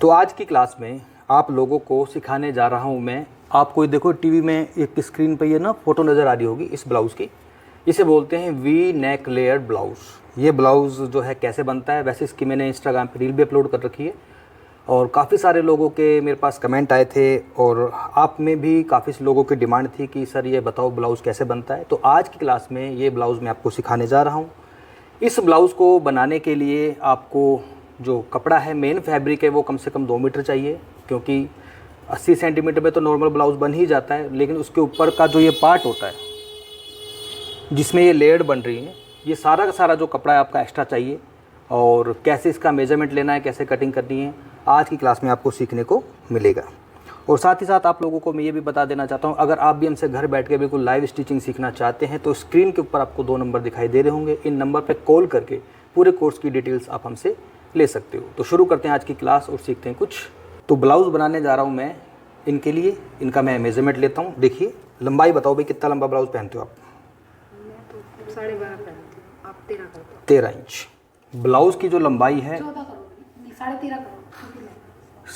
तो आज की क्लास में आप लोगों को सिखाने जा रहा हूँ मैं। आपको देखो टीवी में एक स्क्रीन पे ये ना फ़ोटो नज़र आ रही होगी इस ब्लाउज़ की। इसे बोलते हैं वी नेक लेयर ब्लाउज़। ये ब्लाउज़ जो है कैसे बनता है, वैसे इसकी मैंने इंस्टाग्राम पे रील भी अपलोड कर रखी है और काफ़ी सारे लोगों के मेरे पास कमेंट आए थे और आप में भी काफ़ी लोगों की डिमांड थी कि सर ये बताओ ब्लाउज़ कैसे बनता है। तो आज की क्लास में ये ब्लाउज़ मैं आपको सिखाने जा रहा हूँ। इस ब्लाउज़ को बनाने के लिए आपको जो कपड़ा है, मेन फैब्रिक है, वो कम से कम 2 मीटर चाहिए, क्योंकि 80 सेंटीमीटर में तो नॉर्मल ब्लाउज़ बन ही जाता है, लेकिन उसके ऊपर का जो ये पार्ट होता है जिसमें ये लेयर बन रही है, ये सारा का सारा जो कपड़ा है आपका एक्स्ट्रा चाहिए। और कैसे इसका मेजरमेंट लेना है, कैसे कटिंग करनी है, आज की क्लास में आपको सीखने को मिलेगा। और साथ ही साथ आप लोगों को मैं ये भी बता देना चाहता हूँ, अगर आप भी हमसे घर बैठ के बिल्कुल लाइव स्टिचिंग सीखना चाहते हैं तो स्क्रीन के ऊपर आपको 2 नंबर दिखाई दे रहे होंगे। इन नंबर पर कॉल करके पूरे कोर्स की डिटेल्स आप हमसे ले सकते हो। तो शुरू करते हैं आज की क्लास और सीखते हैं कुछ। तो ब्लाउज़ बनाने जा रहा हूँ मैं। इनके लिए इनका मैं मेजरमेंट लेता हूँ। देखिए, लंबाई बताओ भाई, कितना लंबा ब्लाउज़ पहनते हो आप? मैं तो 12.5 पहनती हूँ, आप 13 कर दो। 13 इंच ब्लाउज़ की जो लंबाई है, 14 करो, नहीं 13.5 करो।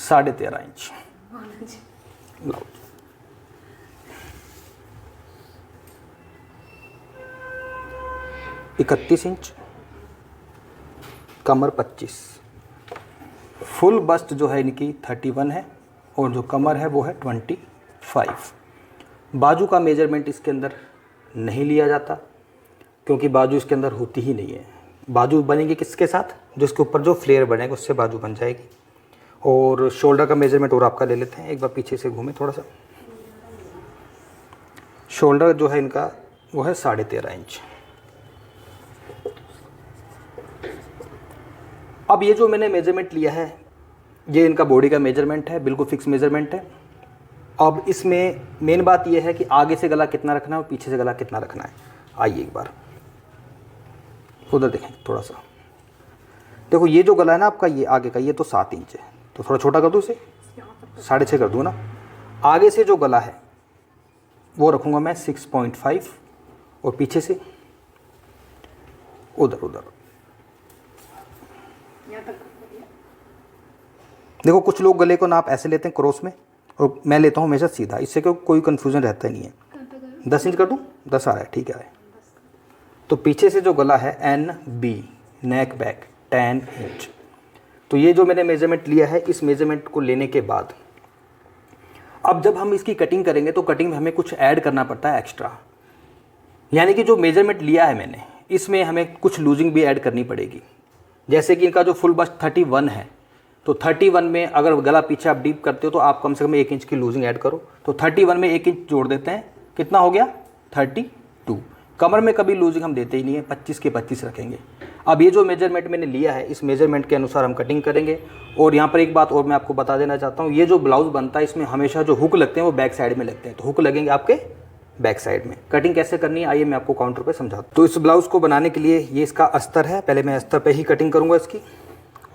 13.5 इंच ब्लाउज। इकतीस इंच, कमर 25, फुल बस्ट जो है इनकी 31 है और जो कमर है वो है 25। बाजू का मेजरमेंट इसके अंदर नहीं लिया जाता क्योंकि बाजू इसके अंदर होती ही नहीं है। बाजू बनेगी किसके साथ? जो इसके ऊपर जो फ्लेयर बनेगा उससे बाजू बन जाएगी। और शोल्डर का मेजरमेंट और आपका ले लेते हैं। एक बार पीछे से घूमें थोड़ा सा। शोल्डर जो है इनका वो है 13.5 इंच। अब ये जो मैंने मेजरमेंट लिया है ये इनका बॉडी का मेजरमेंट है, बिल्कुल फिक्स मेजरमेंट है। अब इसमें मेन बात ये है कि आगे से गला कितना रखना है और पीछे से गला कितना रखना है। आइए एक बार उधर देखें थोड़ा सा। देखो, ये जो गला है ना आपका, ये आगे का, ये तो 7 इंच है, तो थोड़ा छोटा कर दूँ इसे, 6.5 कर दूँ ना। आगे से जो गला है वो रखूँगा मैं 6.5 और पीछे से उधर देखो, कुछ लोग गले को नाप ऐसे लेते हैं क्रॉस में और मैं लेता हूँ हमेशा सीधा। इससे कोई कन्फ्यूज़न रहता नहीं है। 10 इंच कर दूँ? 10 आ रहा है, ठीक है। तो पीछे से जो गला है NB, नेक बैक 10 इंच। तो ये जो मैंने मेजरमेंट लिया है, इस मेजरमेंट को लेने के बाद अब जब हम इसकी कटिंग करेंगे तो कटिंग में हमें कुछ ऐड करना पड़ता है एक्स्ट्रा। यानी कि जो मेजरमेंट लिया है मैंने, इसमें हमें कुछ लूजिंग भी ऐड करनी पड़ेगी। जैसे कि इनका जो फुल बस्ट 31 है, तो 31 में अगर गला पीछे आप डीप करते हो तो आप कम से कम 1 इंच की लूजिंग ऐड करो। तो 31 में 1 इंच जोड़ देते हैं, कितना हो गया? 32। कमर में कभी लूजिंग हम देते ही नहीं है, 25 के 25 रखेंगे। अब ये जो मेजरमेंट मैंने लिया है, इस मेजरमेंट के अनुसार हम कटिंग करेंगे। और यहाँ पर एक बात और मैं आपको बता देना चाहता हूँ, ये जो ब्लाउज़ बनता है इसमें हमेशा जो हुक लगते हैं वो बैक साइड में लगते हैं, तो हुक लगेंगे आपके बैक साइड में। कटिंग कैसे करनी है आइए मैं आपको काउंटर पे समझाता हूँ। तो इस ब्लाउज़ को बनाने के लिए ये इसका अस्तर है, पहले मैं अस्तर पे ही कटिंग करूँगा इसकी।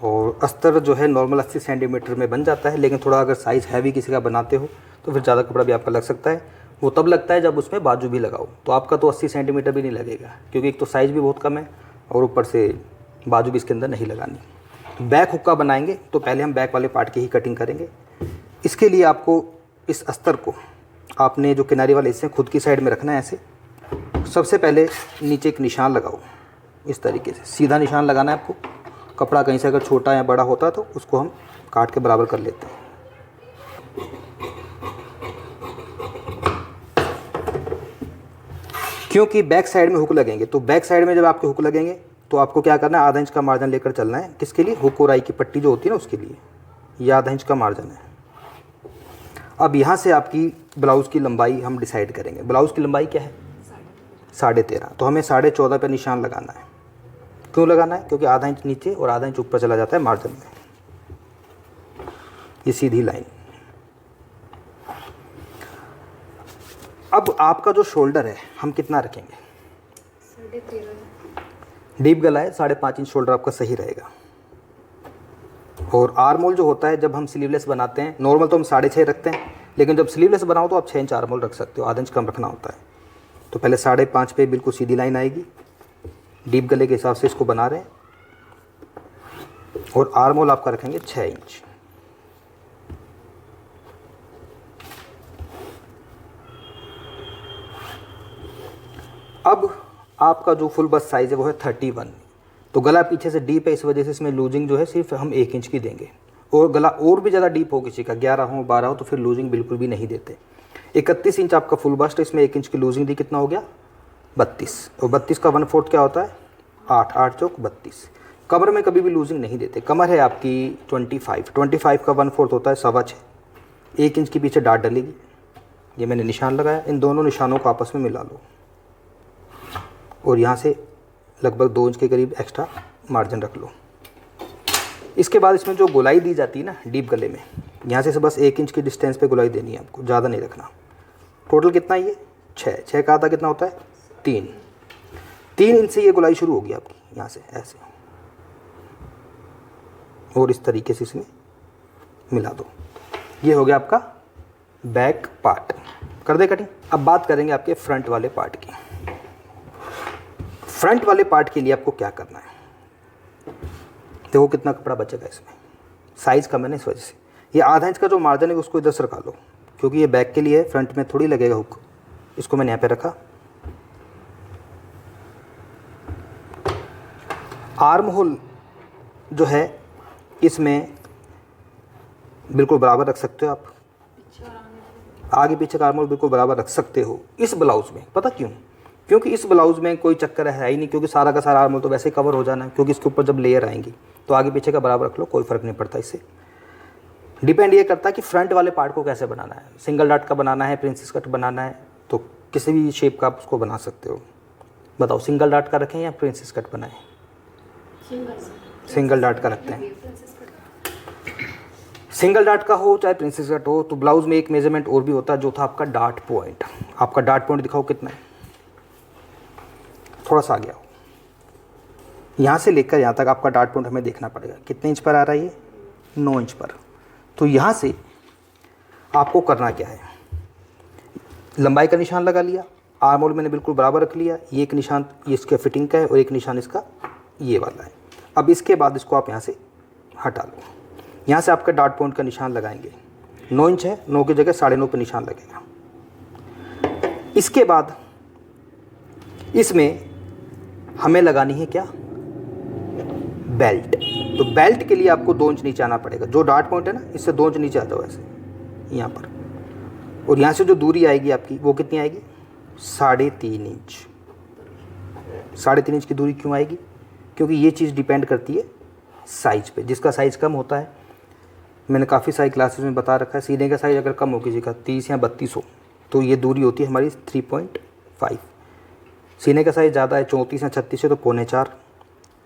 और अस्तर जो है नॉर्मल 80 सेंटीमीटर में बन जाता है, लेकिन थोड़ा अगर साइज़ हैवी किसी का बनाते हो तो फिर ज़्यादा कपड़ा भी आपका लग सकता है। वो तब लगता है जब उसमें बाजू भी लगाओ, तो आपका तो 80 सेंटीमीटर भी नहीं लगेगा, क्योंकि एक तो साइज़ भी बहुत कम है और ऊपर से बाजू भी इसके अंदर नहीं लगानी। बैक हुक्का बनाएंगे तो पहले हम बैक वाले पार्ट की ही कटिंग करेंगे। इसके लिए आपको इस अस्तर को आपने जो किनारे वाले हिस्से खुद की साइड में रखना है। ऐसे सबसे पहले नीचे एक निशान लगाओ, इस तरीके से सीधा निशान लगाना है आपको। कपड़ा कहीं से अगर छोटा या बड़ा होता तो उसको हम काट के बराबर कर लेते हैं। क्योंकि बैक साइड में हुक लगेंगे, तो बैक साइड में जब आपके हुक लगेंगे तो आपको क्या करना है, आधा इंच का मार्जिन लेकर चलना है। किसके लिए? हुक और आई की पट्टी जो होती है ना उसके लिए, यह आधा इंच का मार्जिन है। अब यहाँ से आपकी ब्लाउज़ की लंबाई हम डिसाइड करेंगे। ब्लाउज़ की लंबाई क्या है? 13.5। तो हमें 14.5 पे निशान लगाना है। क्यों लगाना है? क्योंकि आधा इंच नीचे और आधा इंच ऊपर चला जाता है मार्जिन में, ये सीधी लाइन। अब आपका जो शोल्डर है हम कितना रखेंगे? 13.5। डीप गला है, 5.5 इंच शोल्डर आपका सही रहेगा। और आर्मोल जो होता है जब हम स्लीवलेस बनाते हैं, नॉर्मल तो हम 6.5 रखते हैं, लेकिन जब स्लीवलेस बनाओ तो आप 6 इंच आर्मोल रख सकते हो, आधा इंच कम रखना होता है। तो पहले 5.5 पे बिल्कुल सीधी लाइन आएगी, डीप गले के हिसाब से इसको बना रहे हैं। और आर्मोल आपका रखेंगे 6 इंच। अब आपका जो फुल बस्ट साइज़ है वो है 31। तो गला पीछे से डीप है, इस वजह से इसमें लूजिंग जो है सिर्फ हम 1 इंच की देंगे। और गला और भी ज़्यादा डीप हो किसी का 11 हो 12 हो तो फिर लूजिंग बिल्कुल भी नहीं देते। 31 इंच आपका फुल बस्ट है, इसमें 1 इंच की लूजिंग दी, कितना हो गया 32। और 32 का 1/4 क्या होता है 8, 8 चौक 32। कमर में कभी भी लूजिंग नहीं देते। कमर है आपकी 25 का 1/4 होता है 6.25। 1 इंच के पीछे डाट डलेगी, ये मैंने निशान लगाया। इन दोनों निशानों को आपस में मिला लो और यहाँ से लगभग 2 इंच के करीब एक्स्ट्रा मार्जिन रख लो। इसके बाद इसमें जो गोलाई दी जाती है ना डीप गले में, यहाँ से बस 1 इंच की डिस्टेंस पे गोलाई देनी है आपको, ज़्यादा नहीं रखना। टोटल कितना ये 6 का आधा कितना होता है 3 इंच से ये गोलाई शुरू होगी आपकी, यहाँ से ऐसे और इस तरीके से इसमें मिला दो। ये हो गया आपका बैक पार्ट। कर दे कटिंग। अब बात करेंगे आपके फ्रंट वाले पार्ट की। फ्रंट वाले पार्ट के लिए आपको क्या करना है, देखो कितना कपड़ा बचेगा इसमें, साइज़ कम है ना इस वजह से। ये आधा इंच का जो मार्जिन है उसको इधर से रखा लो, क्योंकि ये बैक के लिए है, फ्रंट में थोड़ी लगेगा हुक। इसको मैंने यहाँ पे रखा। आर्म होल जो है इसमें बिल्कुल बराबर रख सकते हो आप, आगे पीछे का आर्म होल बिल्कुल बराबर रख सकते हो इस ब्लाउज़ में। पता क्यों? क्योंकि इस ब्लाउज़ में कोई चक्कर है ही नहीं, क्योंकि सारा का सारा आर्म होल तो वैसे ही कवर हो जाना है, क्योंकि इसके ऊपर जब लेयर आएंगी तो आगे पीछे का बराबर रख लो, कोई फ़र्क नहीं पड़ता। इससे डिपेंड ये करता है कि फ्रंट वाले पार्ट को कैसे बनाना है। सिंगल डाट का बनाना है, प्रिंसेस कट बनाना है, तो किसी भी शेप का आप उसको बना सकते हो। बताओ सिंगल डाट का रखें या प्रिंसेस कट बनाएं? सिंगल डाट का रखते हैं। सिंगल डाट का हो चाहे प्रिंसेस कट हो, तो ब्लाउज में एक मेजरमेंट और भी होता है जो था आपका डाट पॉइंट। आपका डाट पॉइंट दिखाओ कितना है, थोड़ा सा आ गया हो, यहाँ से लेकर यहाँ तक आपका डाट पॉइंट हमें देखना पड़ेगा कितने इंच पर आ रहा है ये 9 इंच पर। तो यहाँ से आपको करना क्या है, लंबाई का निशान लगा लिया, आर्म होल मैंने बिल्कुल बराबर रख लिया, ये एक निशान ये इसके फिटिंग का है और एक निशान इसका ये वाला है। अब इसके बाद इसको आप यहाँ से हटा लो, यहाँ से आपका डाट पॉइंट का निशान लगाएंगे। 9 इंच है, 9 की जगह 9.5 पे निशान लगेगा। इसके बाद इसमें हमें लगानी है क्या, बेल्ट। तो बेल्ट के लिए आपको 2 इंच नीचे आना पड़ेगा। जो डाट पॉइंट है ना इससे 2 इंच नीचे आ जाओ ऐसे यहाँ पर, और यहाँ से जो दूरी आएगी आपकी वो कितनी आएगी 3.5 इंच। 3.5 इंच की दूरी क्यों आएगी, क्योंकि ये चीज़ डिपेंड करती है साइज़ पे। जिसका साइज़ कम होता है, मैंने काफ़ी सारी क्लासेस में बता रखा है, सीने का साइज़ अगर कम हो किसी का 30 या 32 हो तो ये दूरी होती है हमारी 3.5। सीने का साइज़ ज़्यादा है 34 या 36 है तो 3.25।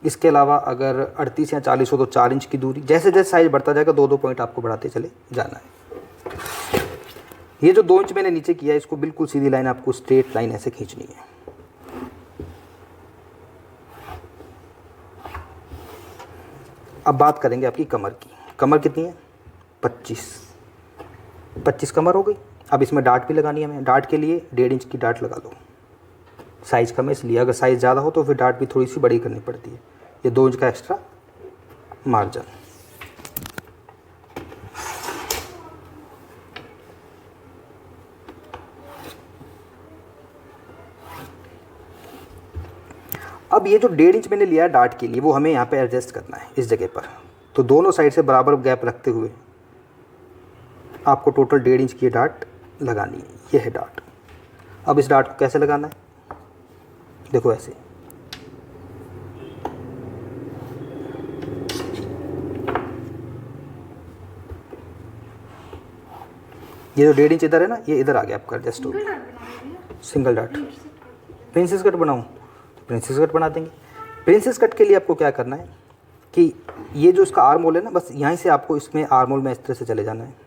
इसके अलावा अगर 38 या 40 हो तो 4 इंच की दूरी। जैसे जैसे साइज़ बढ़ता जाएगा 2-2 पॉइंट आपको बढ़ाते चले जाना है। ये जो 2 इंच मैंने नीचे किया है इसको बिल्कुल सीधी लाइन आपको स्ट्रेट लाइन ऐसे खींचनी है। अब बात करेंगे आपकी कमर की। कमर कितनी है 25 कमर हो गई। अब इसमें डाट भी लगानी है हमें। डाट के लिए 1.5 इंच की डाट लगा लो, साइज़ कम है इसलिए। अगर साइज़ ज़्यादा हो तो फिर डाट भी थोड़ी सी बड़ी करनी पड़ती है। ये 2 इंच का एक्स्ट्रा मार्जिन। अब ये जो 1.5 इंच मैंने लिया है डाट के लिए वो हमें यहाँ पे एडजस्ट करना है इस जगह पर। तो दोनों साइड से बराबर गैप रखते हुए आपको टोटल 1.5 इंच की डाट लगानी है। ये है डाट। अब इस डाट को कैसे लगाना है, देखो ऐसे। ये जो 1.5 इंच इधर है ना, ये इधर आ गया आपका एडजस्ट हो गया। Single dot. प्रिंसेस कट बनाऊँ तो प्रिंसेस कट बना देंगे। प्रिंसेस कट के लिए आपको क्या करना है कि ये जो इसका आर्म होल है ना, बस यहीं से आपको इसमें आर्म होल में इस तरह से चले जाना है।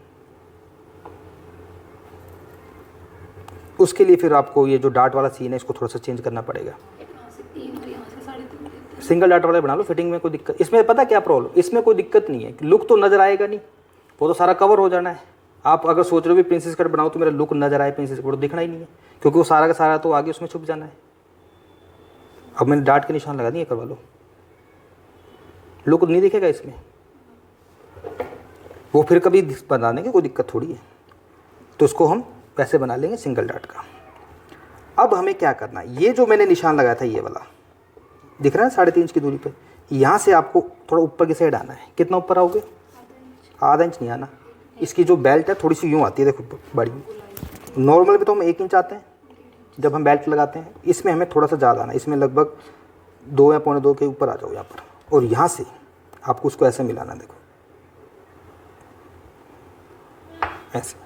उसके लिए फिर आपको ये जो डाट वाला सीन है इसको थोड़ा सा चेंज करना पड़ेगा। सिंगल डाट वाले बना लो, फिटिंग में कोई दिक्कत। इसमें पता क्या प्रॉब्लम, इसमें कोई दिक्कत नहीं है, लुक तो नज़र आएगा नहीं, वो तो सारा कवर हो जाना है। आप अगर सोच रहे हो भी प्रिंसेस कट बनाओ तो मेरा लुक नज़र आए प्रिंसेस कट, तो दिखना ही नहीं है, क्योंकि वो सारा का सारा तो आगे उसमें छुप जाना है। अब मैंने डाट के निशान लगा दिए, करवा लो, लुक नहीं दिखेगा इसमें। वो फिर कभी बना देंगे, कोई दिक्कत थोड़ी है। तो इसको हम वैसे बना लेंगे सिंगल डाट का। अब हमें क्या करना है, ये जो मैंने निशान लगाया था ये वाला दिख रहा है 3.5 इंच की दूरी पे, यहाँ से आपको थोड़ा ऊपर की साइड आना है। कितना ऊपर आओगे? आधा इंच नहीं आना। इसकी जो बेल्ट है थोड़ी सी यूँ आती है, देखो बड़ी। नॉर्मल में तो हम 1 इंच आते हैं जब हम बेल्ट लगाते हैं, इसमें हमें थोड़ा सा ज़्यादा आना है। इसमें लगभग 2 या 2.25 के ऊपर आ जाओ यहाँ पर, और यहाँ से आपको उसको ऐसे मिलाना, देखो ऐसे।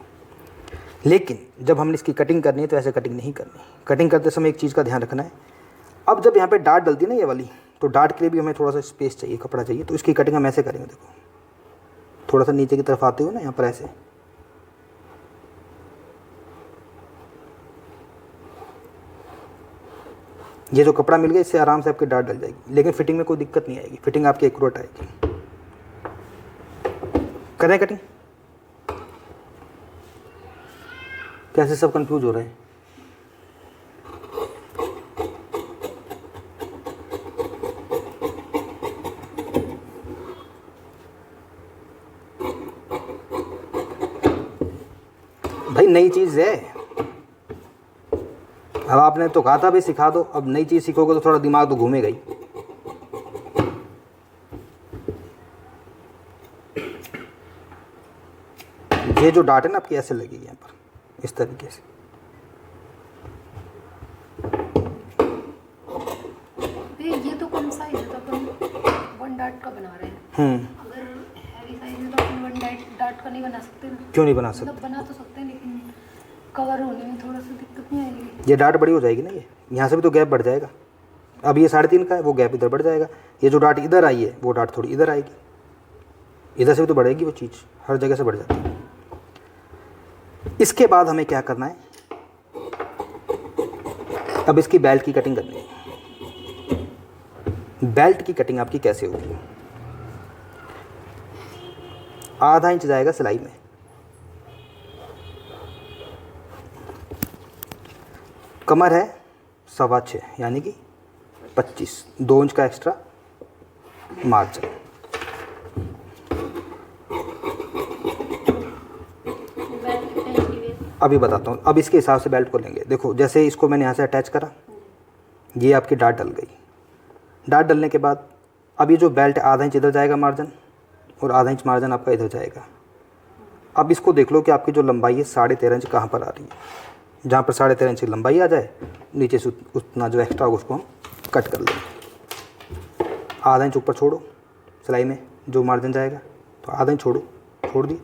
लेकिन जब हमने इसकी कटिंग करनी है तो ऐसे कटिंग नहीं करनी। कटिंग करते समय एक चीज़ का ध्यान रखना है, अब जब यहाँ पे डार्ट डलती है ना ये वाली, तो डार्ट के लिए भी हमें थोड़ा सा स्पेस चाहिए, कपड़ा चाहिए। तो इसकी कटिंग हम ऐसे करेंगे, देखो थोड़ा सा नीचे की तरफ आते हो ना यहाँ पर ऐसे। ये जो कपड़ा मिल गया इससे आराम से आपकी डार्ट डल जाएगी, लेकिन फिटिंग में कोई दिक्कत नहीं आएगी, फिटिंग आपकी एक्यूरेट आएगी। करें कटिंग? कैसे सब कंफ्यूज हो रहे हैं? भाई नई चीज़ है, अब आपने तो कहा था भाई सिखा दो, अब नई चीज़ सीखोगे तो थोड़ा दिमाग तो घूमेगा ही। ये जो डाट है ना आपकी ऐसे लगेगी यहाँ पर, इस तरीके से। ये तो कम साइज है, तो अपन 1 डार्ट का बना रहे हैं। अगर हैवी साइज है तो अपन 1 डार्ट का नहीं बना सकते ना। क्यों नहीं बना सकते? मतलब बना तो सकते हैं, लेकिन कवर होने में थोड़ा सा दिक्कत नहीं आएगी। ये डाट बड़ी हो जाएगी ना, ये यहाँ से भी तो गैप बढ़ जाएगा। अब ये 3.5 का है, वो गैप इधर बढ़ जाएगा। ये जो डाट इधर आई है वो डाट थोड़ी इधर आएगी, इधर से भी तो बढ़ेगी वो चीज़, हर जगह से बढ़ जाती है। इसके बाद हमें क्या करना है, अब इसकी बेल्ट की कटिंग करनी है। बेल्ट की कटिंग आपकी कैसे होगी? आधा इंच जाएगा सिलाई में, कमर है 6.25 यानी कि 25, 2 इंच का एक्स्ट्रा मार्जिन। अभी बताता हूँ, अब इसके हिसाब से बेल्ट को लेंगे। देखो जैसे इसको मैंने यहाँ से अटैच करा, ये आपकी डाट डल गई। डाट डलने के बाद अब ये जो बेल्ट है आधा इंच इधर जाएगा मार्जिन, और आधा इंच मार्जिन आपका इधर जाएगा। अब इसको देख लो कि आपकी जो लंबाई है 13.5 इंच कहाँ पर आ रही है। जहाँ पर 13.5 इंच की लंबाई आ जाए, नीचे से उतना जो एक्स्ट्रा होगा उसको हम कट कर लेंगे। आधा इंच ऊपर छोड़ो सिलाई में जो मार्जिन जाएगा, तो आधा इंच छोड़ो, छोड़ दी,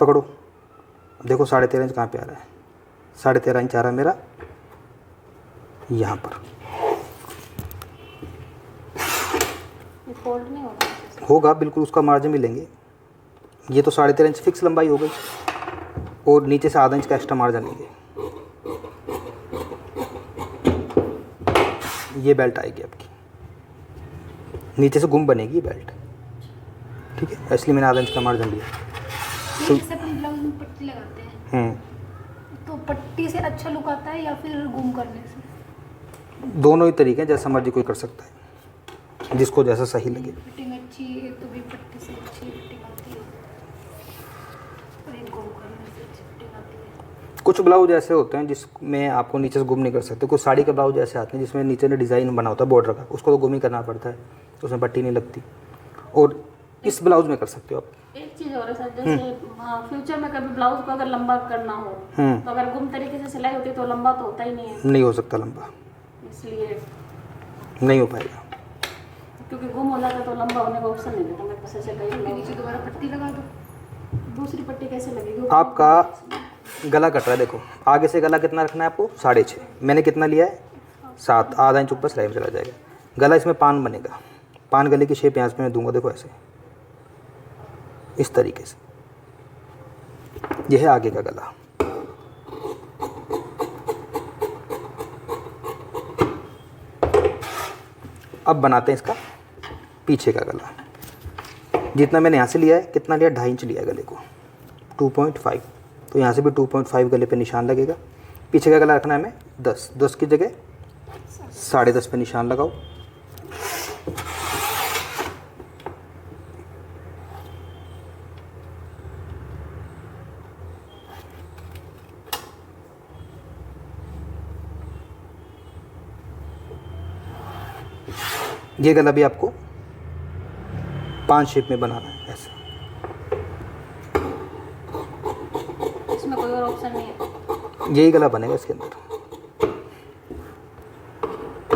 पकड़ो। देखो 13.5 इंच कहाँ पे आ रहा है, 13.5 इंच आ रहा है मेरा यहाँ पर। फोल्ड नहीं होगा बिल्कुल, उसका मार्जिन भी लेंगे। ये तो 13.5 इंच फिक्स लंबाई हो गई, और नीचे से आधा इंच का एक्स्ट्रा मार्जिन लेंगे। ये बेल्ट आएगी आपकी, नीचे से गुम बनेगी बेल्ट, ठीक है। इसलिए मैंने आधा इंच का मार्जिन लिया। तो जैसे अपन ब्लाउज में पट्टी लगाते हैं, तो पट्टी से अच्छा लुक आता है या फिर गुम करने से? दोनों ही तरीके हैं, जैसा मर्जी कोई कर सकता है, जिसको जैसा सही लगे। फिटिंग अच्छी है तो भी पट्टी से अच्छी फिटिंग आती है, और एक गुम करने से अच्छी फिटिंग आती है। कुछ ब्लाउज ऐसे होते हैं जिसमें आपको नीचे से गुम नहीं कर सकते। कुछ साड़ी के ब्लाउज ऐसे आते हैं जिसमें नीचे ने डिज़ाइन बना होता है बॉर्डर का, उसको तो गुम ही करना पड़ता है, उसमें पट्टी नहीं लगती। और इस ब्लाउज में कर सकते हो आप। एक चीज और है सर, जैसे फ्यूचर में कभी ब्लाउज को अगर लंबा करना हो, तो अगर गुम तरीके से सिलाई होती तो लंबा तो होता ही नहीं है। नहीं हो सकता लंबा, इसलिए नहीं हो पाएगा, क्योंकि गुम हो जाता तो लंबा होने का ऑप्शन नहीं देता। मेरे पास ऐसे कई फिर ब्लाउज। नीचे दोबारा पट्टी लगा दो। दूसरी पट्टी कैसे लगेगी? आपका गला कट रहा है, देखो आगे से गला कितना रखना है आपको, 6.5। मैंने कितना लिया है, 7, आधा इंच ऊपर सिलाई में चला जाएगा। गला इसमें पान बनेगा, पान गले की शेप यहाँ से मैं दूंगा, देखो ऐसे, इस तरीके से। यह है आगे का गला। अब बनाते हैं इसका पीछे का गला। जितना मैंने यहाँ से लिया है, कितना लिया, 2.5 इंच लिया है गले को, 2.5। तो यहाँ से भी 2.5 गले पे निशान लगेगा। पीछे का गला रखना है हमें 10 की जगह 10.5 पे निशान लगाओ। ये गला भी आपको 5 शेप में बनाना है ऐसे। इसमें कोई और ऑप्शन नहीं है? यही गला बनेगा इसके अंदर।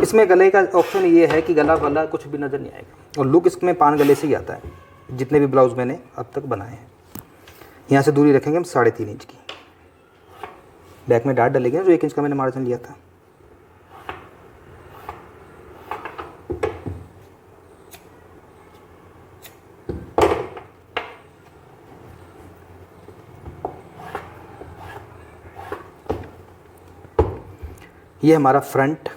इसमें गले का ऑप्शन ये है कि गला वाला कुछ भी नज़र नहीं आएगा, और लुक इसमें पान गले से ही आता है जितने भी ब्लाउज मैंने अब तक बनाए हैं। यहाँ से दूरी रखेंगे हम 3.5 इंच की। बैक में डार्ट डलेंगे जो 1 इंच का मैंने मार्जिन लिया था। ये हमारा फ्रंट,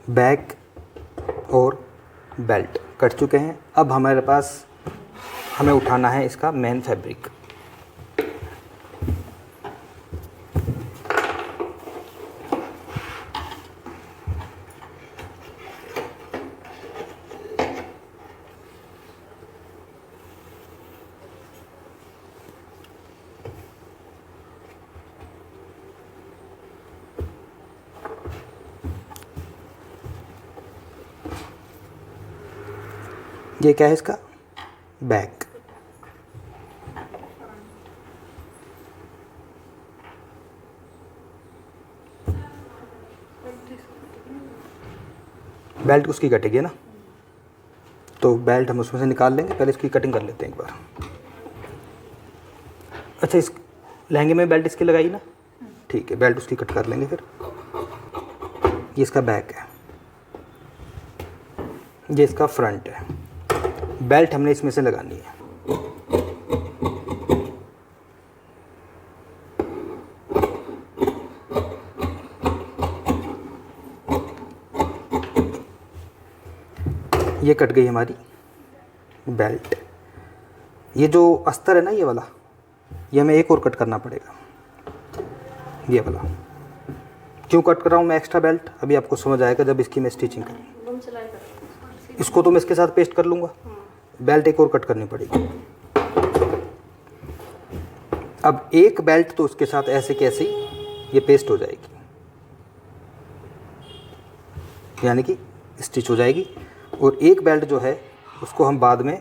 बैक और बेल्ट कट चुके हैं। अब हमारे पास हमें उठाना है इसका मेन फैब्रिक। ये क्या है इसका बैक। बेल्ट उसकी कटेगी ना, तो बेल्ट हम उसमें से निकाल लेंगे। पहले इसकी कटिंग कर लेते हैं एक बार। अच्छा, इस लहंगे में बेल्ट इसकी लगाई ना, ठीक है, बेल्ट उसकी कट कर लेंगे फिर। ये इसका बैक है, ये इसका फ्रंट है। बेल्ट हमने इसमें से लगानी है। ये कट गई हमारी बेल्ट। ये जो अस्तर है ना, ये वाला, ये हमें एक और कट करना पड़ेगा। ये वाला क्यों कट कर रहा हूँ मैं एक्स्ट्रा बेल्ट, अभी आपको समझ आएगा जब इसकी मैं स्टिचिंग करूँ। इसको तो मैं इसके साथ पेस्ट कर लूँगा, बेल्ट एक और कट करनी पड़ेगी। अब एक बेल्ट तो उसके साथ ऐसे कैसे ही ये पेस्ट हो जाएगी, यानी कि स्टिच हो जाएगी। और एक बेल्ट जो है उसको हम बाद में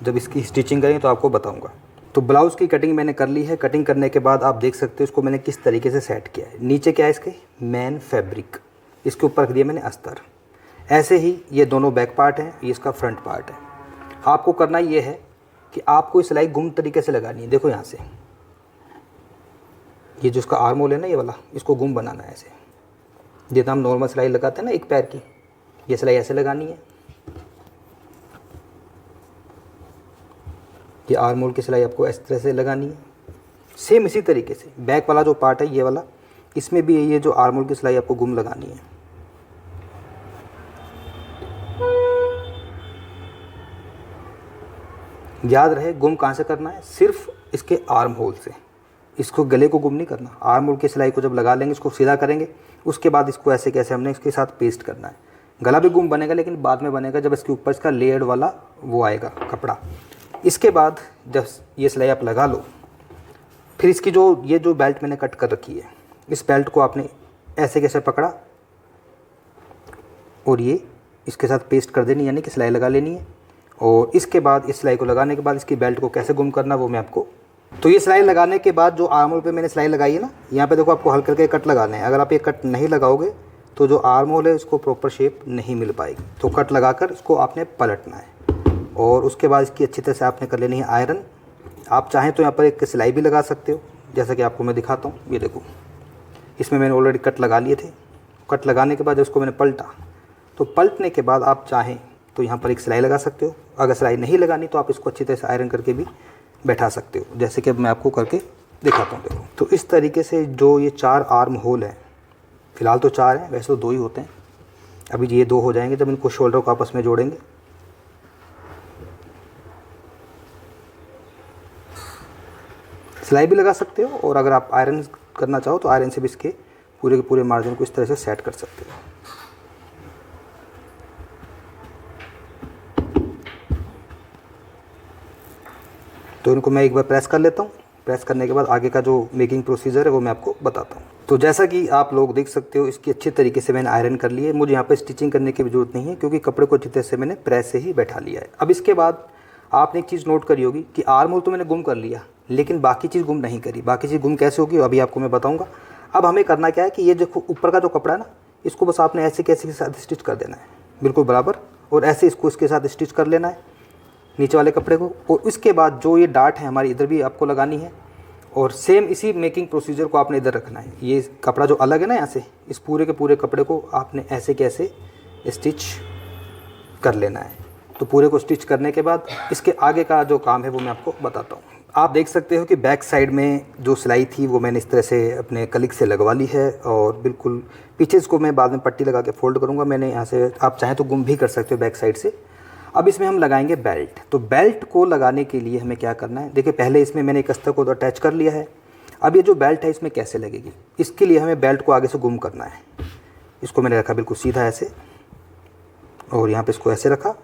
जब इसकी स्टिचिंग करेंगे तो आपको बताऊंगा। तो ब्लाउज़ की कटिंग मैंने कर ली है। कटिंग करने के बाद आप देख सकते हो इसको मैंने किस तरीके से सेट किया है। नीचे क्या है इसके मेन फैब्रिक, इसके ऊपर रख दिया मैंने अस्तर। ऐसे ही ये दोनों बैक पार्ट हैं, ये इसका फ्रंट पार्ट है। आपको करना ये है कि आपको ये सिलाई गुम तरीके से लगानी है। देखो यहाँ से ये जो इसका आर्म होल है ना, ये वाला, इसको गुम बनाना है ऐसे, जितना हम नॉर्मल सिलाई लगाते हैं ना एक पैर की, ये सिलाई ऐसे लगानी है। ये आर्म होल की सिलाई आपको इस तरह से लगानी है। सेम इसी तरीके से बैक वाला जो पार्ट है ये वाला, इसमें भी ये जो आर्म होल की सिलाई आपको गुम लगानी है। याद रहे गुम कहाँ से करना है, सिर्फ इसके आर्म होल से। इसको गले को गुम नहीं करना। आर्म होल की सिलाई को जब लगा लेंगे, इसको सीधा करेंगे, उसके बाद इसको ऐसे कैसे हमने इसके साथ पेस्ट करना है। गला भी गुम बनेगा लेकिन बाद में बनेगा जब इसके ऊपर इसका लेयर्ड वाला वो आएगा कपड़ा। इसके बाद जब ये सिलाई आप लगा लो, फिर इसकी जो ये जो बेल्ट मैंने कट कर रखी है, इस बेल्ट को आपने ऐसे कैसे पकड़ा और ये इसके साथ पेस्ट कर देनी, यानी कि सिलाई लगा लेनी है। और इसके बाद इस सिलाई को लगाने के बाद इसकी बेल्ट को कैसे गुम करना वो मैं आपको, तो ये सिलाई लगाने के बाद जो आर्म होल पे मैंने सिलाई लगाई है ना, यहाँ पे देखो आपको हल्के हल्के कट लगाने हैं। अगर आप ये कट नहीं लगाओगे तो जो आर्म होल है इसको प्रॉपर शेप नहीं मिल पाएगी। तो कट लगाकर इसको आपने पलटना है और उसके बाद इसकी अच्छी तरह से आपने कर लेनी है आयरन। आप चाहें तो यहाँ पर एक सिलाई भी लगा सकते हो, जैसा कि आपको मैं दिखाता हूँ। ये देखो, इसमें मैंने ऑलरेडी कट लगा लिए थे। कट लगाने के बाद इसको मैंने पलटा, तो पलटने के बाद आप चाहें तो यहाँ पर एक सिलाई लगा सकते हो। अगर सिलाई नहीं लगानी तो आप इसको अच्छी तरह से आयरन करके भी बैठा सकते हो, जैसे कि अब मैं आपको करके दिखाता हूँ। देखो, तो इस तरीके से जो ये 4 आर्म होल हैं, फ़िलहाल तो 4 हैं, वैसे तो 2 ही होते हैं। अभी ये 2 हो जाएंगे जब इनको शोल्डर को आपस में जोड़ेंगे। सिलाई भी लगा सकते हो और अगर आप आयरन करना चाहो तो आयरन से भी इसके पूरे के पूरे मार्जिन को इस तरह से सेट कर सकते हो। तो इनको मैं एक बार प्रेस कर लेता हूँ। प्रेस करने के बाद आगे का जो मेकिंग प्रोसीजर है वो मैं आपको बताता हूँ। तो जैसा कि आप लोग देख सकते हो, इसकी अच्छे तरीके से मैंने आयरन कर ली है। मुझे यहाँ पर स्टिचिंग करने की भी ज़रूरत नहीं है क्योंकि कपड़े को अच्छी तरह से मैंने प्रेस से ही बैठा लिया है। अब इसके बाद आपने एक चीज़ नोट करी होगी कि आर्म होल तो मैंने गुम कर लिया, लेकिन बाकी चीज़ गुम नहीं करी। बाकी चीज़ गुम कैसे होगी अभी आपको मैं बताऊँगा। अब हमें करना क्या है कि ये जो ऊपर का जो कपड़ा है ना, इसको बस आपने ऐसे कैसे के साथ स्टिच कर देना है बिल्कुल बराबर, और ऐसे इसको इसके साथ स्टिच कर लेना है नीचे वाले कपड़े को। और उसके बाद जो ये डार्ट है हमारी इधर भी आपको लगानी है, और सेम इसी मेकिंग प्रोसीजर को आपने इधर रखना है। ये कपड़ा जो अलग है ना यहाँ से, इस पूरे के पूरे कपड़े को आपने ऐसे कैसे स्टिच कर लेना है। तो पूरे को स्टिच करने के बाद इसके आगे का जो काम है वो मैं आपको बताता हूँ। आप देख सकते हो कि बैक साइड में जो सिलाई थी वो मैंने इस तरह से अपने कलिक से लगवा ली है, और बिल्कुल पीछे इसको मैं बाद में पट्टी लगा के फोल्ड करूँगा। मैंने यहाँ से, आप चाहें तो गुम भी कर सकते हो बैक साइड से। अब इसमें हम लगाएंगे बेल्ट। तो बेल्ट को लगाने के लिए हमें क्या करना है, देखिए पहले इसमें मैंने एक अस्तर को तो अटैच कर लिया है। अब ये जो बेल्ट है इसमें कैसे लगेगी, इसके लिए हमें बेल्ट को आगे से गुम करना है। इसको मैंने रखा बिल्कुल सीधा ऐसे, और यहाँ पे इसको ऐसे रखा।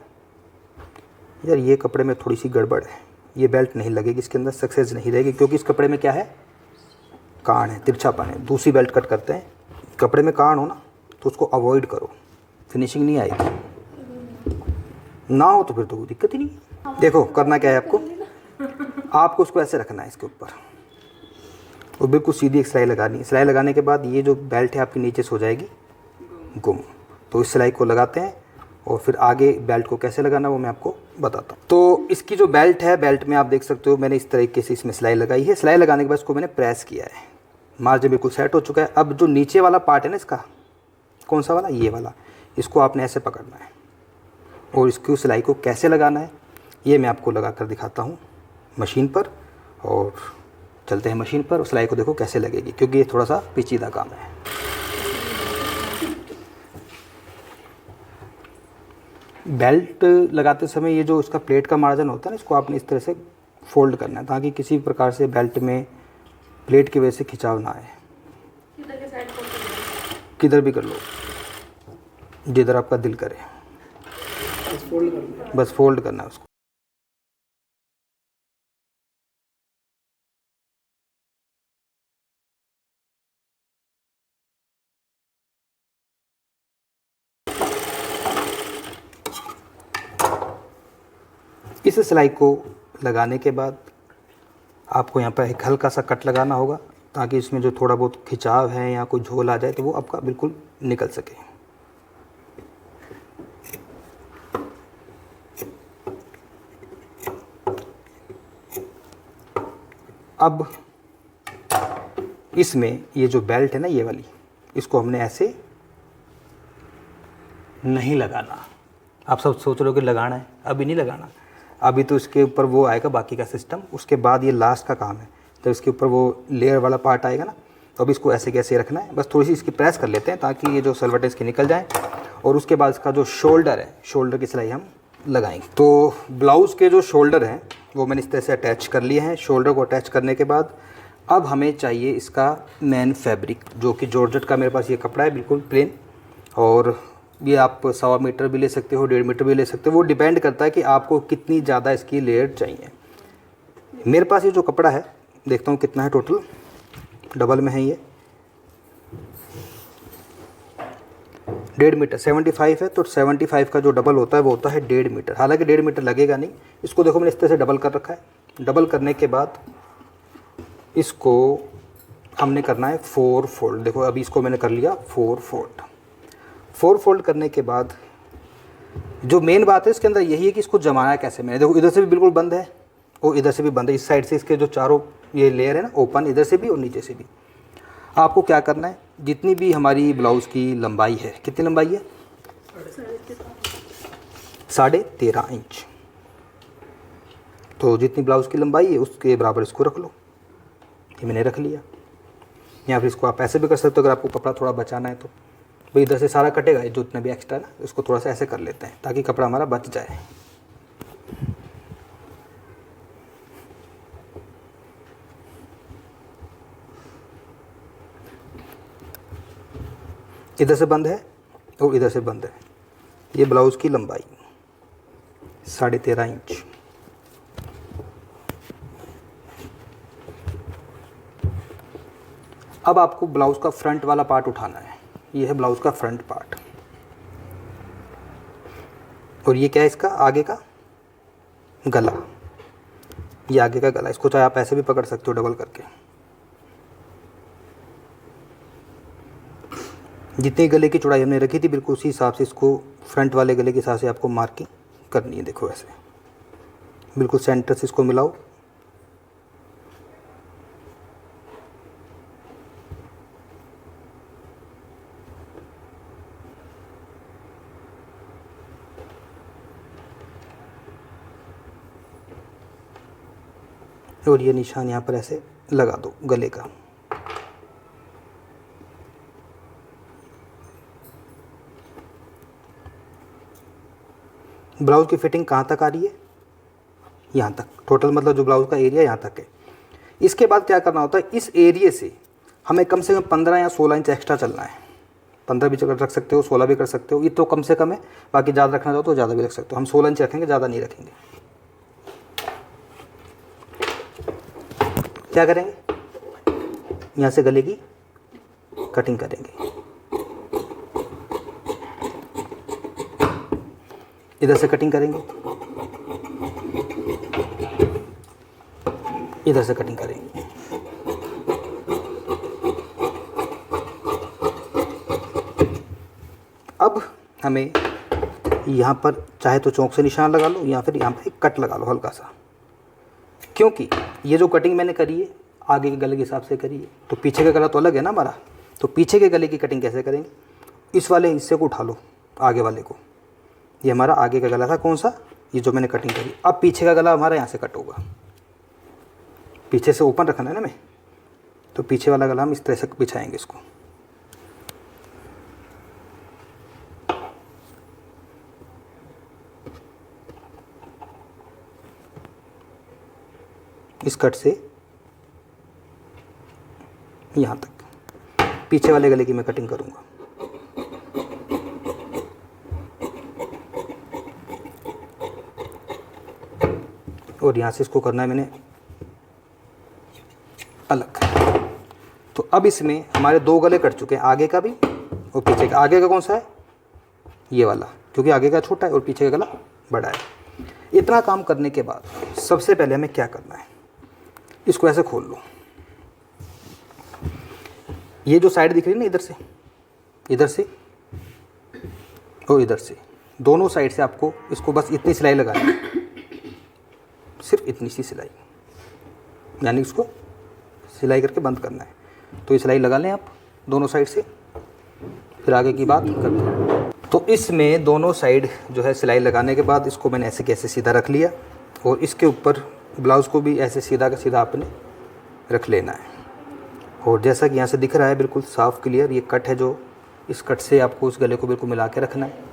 यार ये कपड़े में थोड़ी सी गड़बड़ है, ये बेल्ट नहीं लगेगी, इसके अंदर सक्सेस नहीं रहेगी, क्योंकि इस कपड़े में क्या है, कान है, तिरछापन है। दूसरी बेल्ट कट करते हैं। कपड़े में कान हो ना तो उसको अवॉइड करो, फिनिशिंग नहीं आएगी। ना हो तो फिर तो कोई दिक्कत ही नहीं। देखो करना क्या है आपको उसको ऐसे रखना है इसके ऊपर, और बिल्कुल सीधी एक सिलाई लगानी है। सिलाई लगाने के बाद ये जो बेल्ट है आपकी नीचे से हो जाएगी गुम। तो इस सिलाई को लगाते हैं, और फिर आगे बेल्ट को कैसे लगाना वो मैं आपको बताता हूँ। तो इसकी जो बेल्ट है, बेल्ट में आप देख सकते हो मैंने इस तरीके से इसमें सिलाई लगाई है। सिलाई लगाने के बाद इसको मैंने प्रेस किया है, मार्जिन बिल्कुल सेट हो चुका है। अब जो नीचे वाला पार्ट है ना इसका, कौन सा वाला, ये वाला, इसको आपने ऐसे पकड़ना है, और इसकी सिलाई को कैसे लगाना है ये मैं आपको लगा कर दिखाता हूँ मशीन पर। और चलते हैं मशीन पर, सिलाई को देखो कैसे लगेगी, क्योंकि ये थोड़ा सा पेचीदा काम है। बेल्ट लगाते समय ये जो इसका प्लेट का मार्जिन होता है ना, इसको आपने इस तरह से फोल्ड करना है ताकि किसी प्रकार से बेल्ट में प्लेट की वजह से खिंचाव ना आए। किधर भी कर लो, जिधर आपका दिल करे, बस फोल्ड करना है उसको। इस सिलाई को लगाने के बाद आपको यहाँ पर एक हल्का सा कट लगाना होगा, ताकि इसमें जो थोड़ा बहुत खिंचाव है या कोई झोल आ जाए तो वो आपका बिल्कुल निकल सके। अब इसमें ये जो बेल्ट है ना, ये वाली, इसको हमने ऐसे नहीं लगाना। आप सब सोच रहे हो कि लगाना है, अभी नहीं लगाना। अभी तो इसके ऊपर वो आएगा बाकी का सिस्टम, उसके बाद ये लास्ट का काम है। तो इसके ऊपर वो लेयर वाला पार्ट आएगा ना, तो अब इसको ऐसे कैसे रखना है, बस थोड़ी सी इसकी प्रेस कर लेते हैं ताकि ये जो सलवटें इसकी निकल जाएँ। और उसके बाद इसका जो शोल्डर है, शोल्डर की सिलाई हम लगाएंगे। तो ब्लाउज़ के जो शोल्डर हैं वो मैंने इस तरह से अटैच कर लिए हैं। शोल्डर को अटैच करने के बाद अब हमें चाहिए इसका मेन फैब्रिक, जो कि जॉर्जेट का मेरे पास ये कपड़ा है बिल्कुल प्लेन। और ये आप 1.25 मीटर भी ले सकते हो, 1.5 मीटर भी ले सकते हो, वो डिपेंड करता है कि आपको कितनी ज़्यादा इसकी लेयर चाहिए। मेरे पास ये जो कपड़ा है, देखता हूँ कितना है टोटल, डबल में है ये 1.5 मीटर, 75 है। तो 75 का जो डबल होता है वो होता है 1.5 मीटर। हालांकि 1.5 मीटर लगेगा नहीं। इसको देखो मैंने इस तरह से डबल कर रखा है। डबल करने के बाद इसको हमने करना है 4 फोल्ड। देखो अभी इसको मैंने कर लिया 4 फोल्ड। 4 फोल्ड करने के बाद जो मेन बात है इसके अंदर यही है कि इसको जमाना कैसे। मैंने देखो इधर से भी बिल्कुल बंद है और इधर से भी बंद है। इस साइड से इसके जो चारों ये लेयर है ना ओपन, इधर से भी और नीचे से भी। आपको क्या करना है, जितनी भी हमारी ब्लाउज़ की लंबाई है, कितनी लंबाई है, 13.5 इंच। तो जितनी ब्लाउज़ की लंबाई है उसके बराबर इसको रख लो। ये मैंने रख लिया। या फिर इसको आप ऐसे भी कर सकते हो, अगर आपको कपड़ा थोड़ा बचाना है तो। भाई इधर से सारा कटेगा, जो इतना भी एक्स्ट्रा ना, इसको थोड़ा सा ऐसे कर लेते हैं ताकि कपड़ा हमारा बच जाए। इधर से बंद है और इधर से बंद है। ये ब्लाउज़ की लंबाई 13.5 इंच। अब आपको ब्लाउज़ का फ्रंट वाला पार्ट उठाना है। ये है ब्लाउज़ का फ्रंट पार्ट, और ये क्या है इसका आगे का गला। ये आगे का गला, इसको चाहे आप ऐसे भी पकड़ सकते हो डबल करके। जितनी गले की चौड़ाई हमने रखी थी बिल्कुल उसी हिसाब से इसको फ्रंट वाले गले के हिसाब से आपको मार्किंग करनी है। देखो ऐसे बिल्कुल सेंटर से इसको मिलाओ। और ये निशान यहाँ पर ऐसे लगा दो गले का। ब्लाउज़ की फिटिंग कहाँ तक आ रही है? यहाँ तक। टोटल मतलब जो ब्लाउज़ का एरिया यहाँ तक है। इसके बाद क्या करना होता है, इस एरिए से हमें कम से कम 15 या 16 इंच एक्स्ट्रा चलना है। 15 भी रख सकते हो, 16 भी कर सकते हो, ये तो कम से कम है। बाकी ज़्यादा रखना चाहो तो ज़्यादा भी रख सकते हो। हम 16 इंच रखेंगे, ज़्यादा नहीं रखेंगे। क्या करेंगे, यहाँ से गले की कटिंग करेंगे। इधर से कटिंग करेंगे, इधर से कटिंग करेंगे। अब हमें यहाँ पर चाहे तो चौक से निशान लगा लो या फिर यहाँ पे कट लगा लो हल्का सा, क्योंकि ये जो कटिंग मैंने करी है आगे के गले के हिसाब से करी है, तो पीछे का गला तो अलग है ना हमारा। तो पीछे के गले की कटिंग कैसे करेंगे, इस वाले हिस्से को उठा लो, आगे वाले को। ये हमारा आगे का गला था, कौन सा, ये जो मैंने कटिंग करी। अब पीछे का गला हमारा यहाँ से कट होगा, पीछे से ओपन रखना है ना हमें, तो पीछे वाला गला हम इस तरह से बिछाएंगे इसको। इस कट से यहाँ तक पीछे वाले गले की मैं कटिंग करूँगा। और यहाँ से इसको करना है मैंने अलग। तो अब इसमें हमारे 2 गले कट चुके हैं, आगे का भी और पीछे का। आगे का कौन सा है, ये वाला, क्योंकि आगे का छोटा है और पीछे का गला बड़ा है। इतना काम करने के बाद सबसे पहले हमें क्या करना है, इसको ऐसे खोल लो। ये जो साइड दिख रही है ना, इधर से और इधर से, दोनों साइड से आपको इसको बस इतनी सिलाई लगानी है, सिर्फ इतनी सी सिलाई, यानी इसको सिलाई करके बंद करना है। तो ये सिलाई लगा लें आप दोनों साइड से, फिर आगे की बात करते हैं। तो इसमें दोनों साइड जो है सिलाई लगाने के बाद इसको मैंने ऐसे कैसे सीधा रख लिया, और इसके ऊपर ब्लाउज़ को भी ऐसे सीधा का सीधा आपने रख लेना है। और जैसा कि यहाँ से दिख रहा है बिल्कुल साफ़ क्लियर, ये कट है जो, इस कट से आपको उस गले को बिल्कुल मिला के रखना है।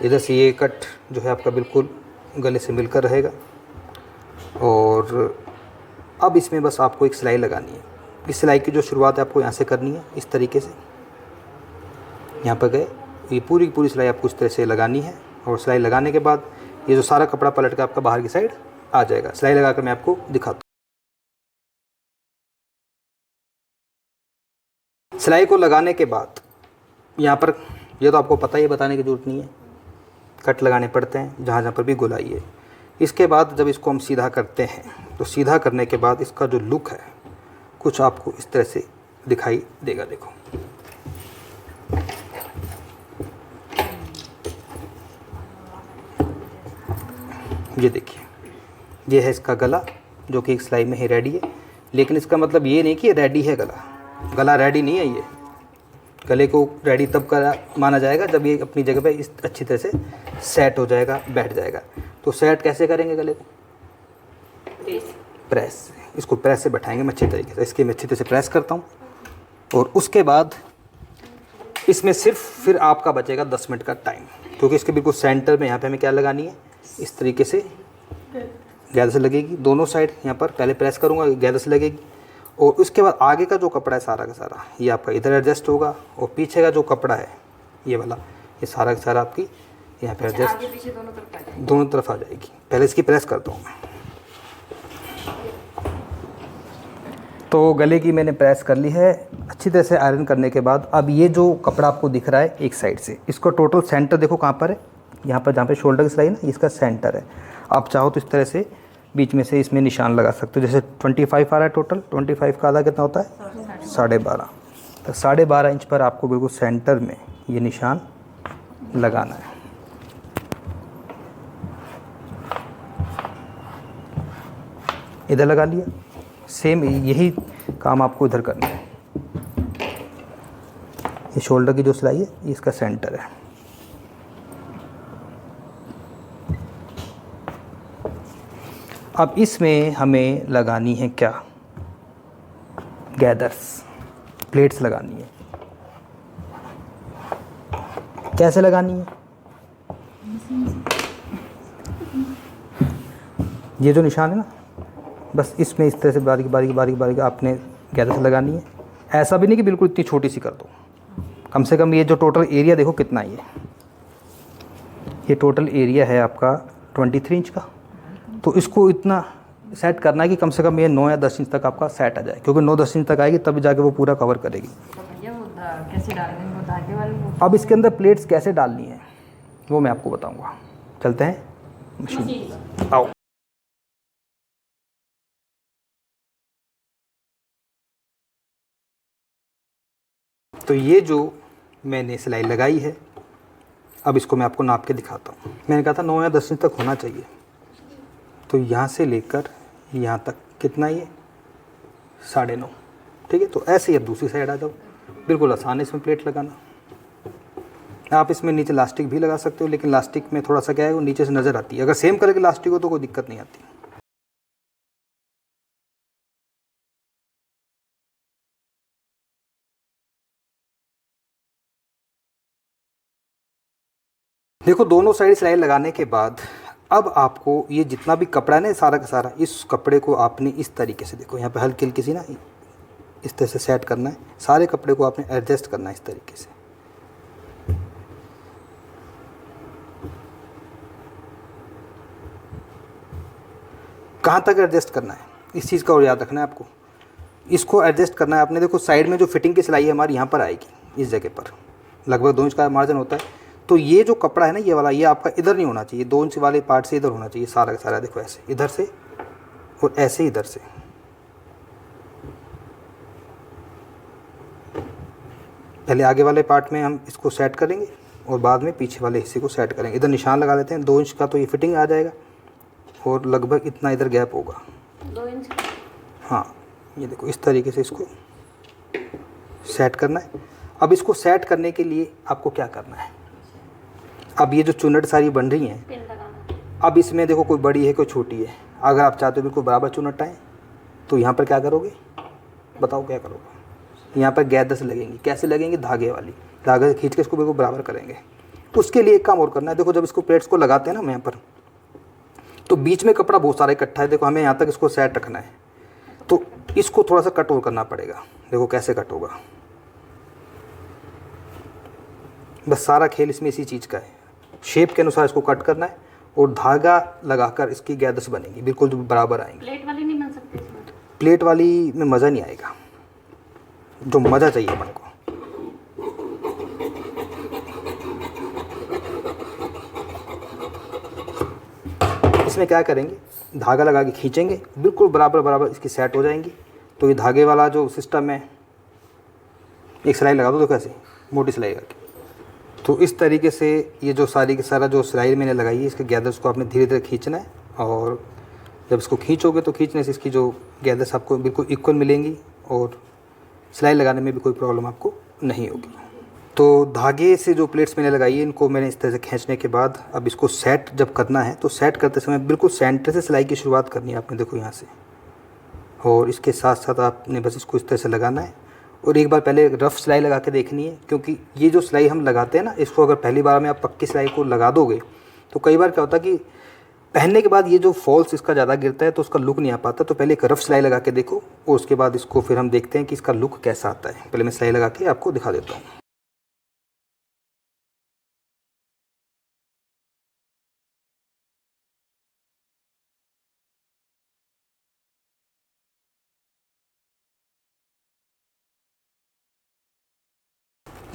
इधर से ये कट जो है आपका बिल्कुल गले से मिलकर रहेगा। और अब इसमें बस आपको एक सिलाई लगानी है। इस सिलाई की जो शुरुआत है आपको यहाँ से करनी है, इस तरीके से यहाँ पर गए, ये पूरी पूरी सिलाई आपको इस तरह से लगानी है। और सिलाई लगाने के बाद ये जो सारा कपड़ा पलट कर आपका बाहर की साइड आ जाएगा। सिलाई लगाकर मैं आपको दिखाता हूँ। सिलाई को लगाने के बाद यहाँ पर, ये तो आपको पता ही, बताने की ज़रूरत नहीं है, कट लगाने पड़ते हैं जहाँ जहाँ पर भी गोलाई है। इसके बाद जब इसको हम सीधा करते हैं, तो सीधा करने के बाद इसका जो लुक है कुछ आपको इस तरह से दिखाई देगा। देखो ये देखिए, ये है इसका गला जो कि एक सिलाई में ही रेडी है। लेकिन इसका मतलब ये नहीं कि रेडी है गला रेडी नहीं है। ये गले को रेडी तब का माना जाएगा जब ये अपनी जगह पे इस अच्छी तरह से सेट हो जाएगा, बैठ जाएगा। तो सेट कैसे करेंगे गले को, प्रेस। इसको प्रेस से बैठाएंगे मैं अच्छे तरीके से। इसके मैं अच्छी तरह से प्रेस करता हूँ, और उसके बाद इसमें सिर्फ फिर आपका बचेगा 10 मिनट का टाइम, क्योंकि इसके बिल्कुल सेंटर में यहाँ पे हमें क्या लगानी है, इस तरीके से गैदर से लगेगी दोनों साइड। यहाँ पर पहले प्रेस करूँगा, गैदर से लगेगी। और उसके बाद आगे का जो कपड़ा है सारा का सारा ये आपका इधर एडजस्ट होगा, और पीछे का जो कपड़ा है ये वाला, ये सारा का सारा आपकी यहाँ पे एडजस्ट दोनों तरफ आ जाएगी। पहले इसकी प्रेस करता हूँ मैं। तो गले की मैंने प्रेस कर ली है अच्छी अच्छी तरह से आयरन करने के बाद अब ये जो कपड़ा आपको दिख रहा है एक साइड से, इसको टोटल सेंटर देखो कहाँ पर है, यहाँ पर जहाँ पे शोल्डर की सिलाई है ना, इसका सेंटर है। आप चाहो तो इस तरह से बीच में से इसमें निशान लगा सकते हो। जैसे 25 आ रहा है टोटल, 25 का आधा कितना होता है 12.5, तो 12.5 इंच पर आपको बिल्कुल सेंटर में ये निशान लगाना है। इधर लगा लिया, सेम यही काम आपको इधर करना है। ये शोल्डर की जो सिलाई है ये इसका सेंटर है। अब इसमें हमें लगानी है क्या, गैदर्स, प्लेट्स लगानी है। कैसे लगानी है, ये जो निशान है ना, बस इसमें इस तरह से बारीक बारीक बारीक बारीक आपने गैदर्स लगानी है। ऐसा भी नहीं कि बिल्कुल इतनी छोटी सी कर दो, कम से कम ये जो टोटल एरिया देखो कितना ही है, ये टोटल एरिया है आपका 23 इंच का। तो इसको इतना सेट करना है कि कम से कम ये 9 या 10 इंच तक आपका सेट आ जाए, क्योंकि 9-10 इंच तक आएगी तभी जाके वो पूरा कवर करेगी। कैसे डालेंगे वो धागे वाले वो? अब इसके अंदर प्लेट्स कैसे डालनी है वो मैं आपको बताऊंगा। चलते हैं मशीन, आओ। तो ये जो मैंने सिलाई लगाई है, अब इसको मैं आपको नाप के दिखाता हूँ। मैंने कहा था 9 या 10 इंच तक होना चाहिए, तो यहाँ से लेकर यहाँ तक कितना, ये 9.5, ठीक है। तो ऐसे ही अब दूसरी साइड आ जाओ, बिल्कुल आसान है इसमें प्लेट लगाना। आप इसमें नीचे लास्टिक भी लगा सकते हो, लेकिन लास्टिक में थोड़ा सा क्या है वो नीचे से नज़र आती है। अगर सेम कलर की लास्टिक हो तो कोई दिक्कत नहीं आती। देखो दोनों साइड सिलाई लगाने के बाद अब आपको ये जितना भी कपड़ा है ना, सारा का सारा, इस कपड़े को आपने इस तरीके से, देखो यहाँ पे हल्की हल्की सी ना इस तरह से सेट करना है। सारे कपड़े को आपने एडजस्ट करना है इस तरीके से। कहाँ तक एडजस्ट करना है इस चीज़ का और याद रखना है आपको। इसको एडजस्ट करना है आपने। देखो साइड में जो फिटिंग की सिलाई है हमारी यहाँ पर आएगी, इस जगह पर लगभग 2 इंच का मार्जिन होता है। तो ये जो कपड़ा है ना, ये वाला, ये आपका इधर नहीं होना चाहिए, 2 इंच वाले पार्ट से इधर होना चाहिए सारा का सारा। देखो ऐसे इधर से और ऐसे इधर से। पहले आगे वाले पार्ट में हम इसको सेट करेंगे और बाद में पीछे वाले हिस्से को सेट करेंगे। इधर निशान लगा लेते हैं 2 इंच का, तो ये फिटिंग आ जाएगा और लगभग इतना इधर गैप होगा 2 इंच। हाँ, ये देखो इस तरीके से इसको सेट करना है। अब इसको सेट करने के लिए आपको क्या करना है, अब ये जो चुन्नट सारी बन रही हैं, पिन लगाना। अब इसमें देखो कोई बड़ी है कोई छोटी है। अगर आप चाहते हो बिल्कुल बराबर चुन्नट आए तो यहाँ पर क्या करोगे, बताओ क्या करोगे। यहाँ पर गैदर्स लगेंगी। कैसे लगेंगी, धागे वाली, धागे से खींच के इसको बिल्कुल बराबर करेंगे। उसके लिए एक काम और करना है। देखो जब इसको प्लेट्स को लगाते हैं ना हम यहाँ पर, तो बीच में कपड़ा बहुत सारा इकट्ठा है। देखो हमें यहाँ तक इसको सेट रखना है, तो इसको थोड़ा सा कट और करना पड़ेगा। देखो कैसे कट होगा, बस सारा खेल इसमें इसी चीज़ का है। शेप के अनुसार इसको कट करना है और धागा लगाकर इसकी गैदर्स बनेगी, बिल्कुल बराबर आएंगी। प्लेट वाली नहीं बन सकती इसमें? प्लेट वाली में मज़ा नहीं आएगा, जो मज़ा चाहिए अपन को। इसमें क्या करेंगे, धागा लगा के खींचेंगे, बिल्कुल बराबर बराबर इसकी सेट हो जाएंगी। तो ये धागे वाला जो सिस्टम है, एक सिलाई लगा दो, देखो ऐसे मोटी सिलाई लगा के। तो इस तरीके से ये जो सारी की सारा जो सिलाई मैंने लगाई है, इसके गैदर्स को आपने धीरे धीरे खींचना है। और जब इसको खींचोगे तो खींचने से इसकी जो गैदर्स आपको बिल्कुल इक्वल मिलेंगी और सिलाई लगाने में भी कोई प्रॉब्लम आपको नहीं होगी। तो धागे से जो प्लेट्स मैंने लगाई है, इनको मैंने इस तरह से खींचने के बाद अब इसको सेट जब करना है, तो सेट करते समय बिल्कुल सेंटर से सिलाई की शुरुआत करनी है आपने। देखो यहाँ से, और इसके साथ साथ आपने बस इसको इस तरह से लगाना है। और एक बार पहले रफ़ सिलाई लगा के देखनी है, क्योंकि ये जो सिलाई हम लगाते हैं ना, इसको अगर पहली बार में आप पक्की सिलाई को लगा दोगे तो कई बार क्या होता है कि पहनने के बाद ये जो फॉल्स इसका ज़्यादा गिरता है तो उसका लुक नहीं आ पाता। तो पहले एक रफ़ सिलाई लगा के देखो और उसके बाद इसको फिर हम देखते हैं कि इसका लुक कैसा आता है। पहले मैं सिलाई लगा के आपको दिखा देता हूँ।